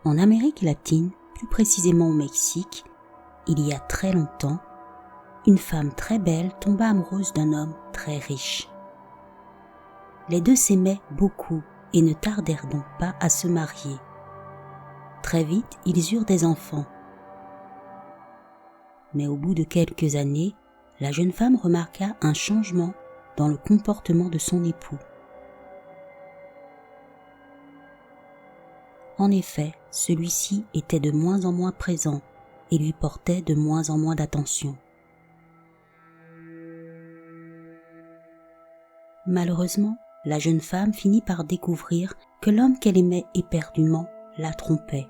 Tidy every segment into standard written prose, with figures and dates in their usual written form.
En Amérique latine, plus précisément au Mexique, il y a très longtemps, une femme très belle tomba amoureuse d'un homme très riche. Les deux s'aimaient beaucoup et ne tardèrent donc pas à se marier. Très vite, ils eurent des enfants. Mais au bout de quelques années, la jeune femme remarqua un changement dans le comportement de son époux. En effet, celui-ci était de moins en moins présent et lui portait de moins en moins d'attention. Malheureusement, la jeune femme finit par découvrir que l'homme qu'elle aimait éperdument la trompait.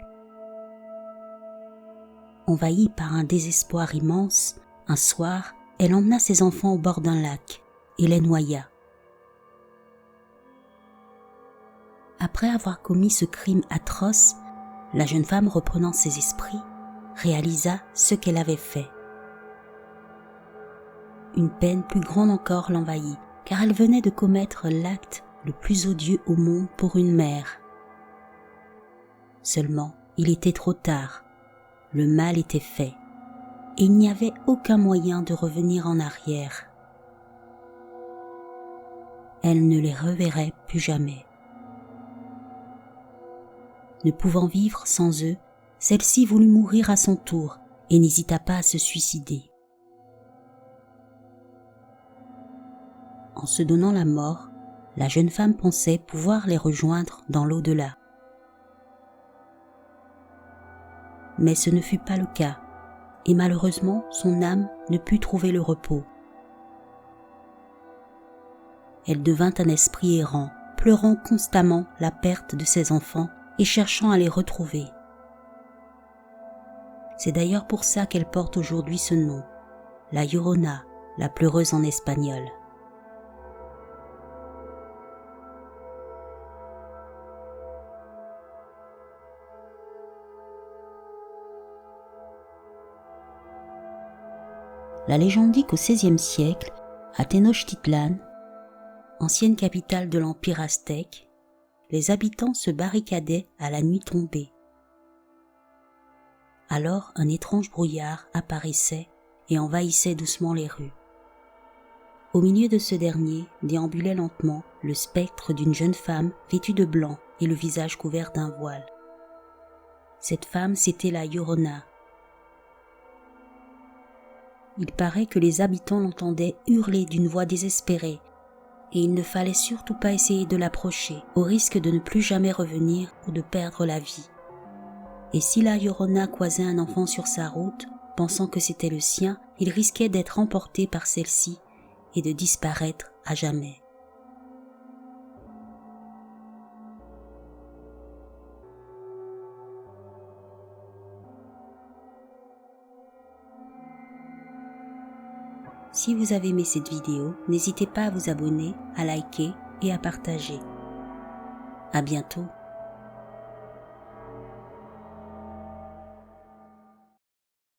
Envahie par un désespoir immense, un soir, elle emmena ses enfants au bord d'un lac et les noya. Après avoir commis ce crime atroce, la jeune femme, reprenant ses esprits, réalisa ce qu'elle avait fait. Une peine plus grande encore l'envahit, car elle venait de commettre l'acte le plus odieux au monde pour une mère. Seulement, il était trop tard. Le mal était fait, et il n'y avait aucun moyen de revenir en arrière. Elle ne les reverrait plus jamais. Ne pouvant vivre sans eux, celle-ci voulut mourir à son tour et n'hésita pas à se suicider. En se donnant la mort, la jeune femme pensait pouvoir les rejoindre dans l'au-delà. Mais ce ne fut pas le cas, et malheureusement son âme ne put trouver le repos. Elle devint un esprit errant, pleurant constamment la perte de ses enfants et cherchant à les retrouver. C'est d'ailleurs pour ça qu'elle porte aujourd'hui ce nom, la Llorona, la pleureuse en espagnol. La légende dit qu'au XVIe siècle, à Tenochtitlan, ancienne capitale de l'Empire aztèque, les habitants se barricadaient à la nuit tombée. Alors un étrange brouillard apparaissait et envahissait doucement les rues. Au milieu de ce dernier déambulait lentement le spectre d'une jeune femme vêtue de blanc et le visage couvert d'un voile. Cette femme, c'était la Llorona. Il paraît que les habitants l'entendaient hurler d'une voix désespérée, et il ne fallait surtout pas essayer de l'approcher, au risque de ne plus jamais revenir ou de perdre la vie. Et si la Llorona croisait un enfant sur sa route, pensant que c'était le sien, il risquait d'être emporté par celle-ci et de disparaître à jamais. Si vous avez aimé cette vidéo, n'hésitez pas à vous abonner, à liker et à partager. À bientôt.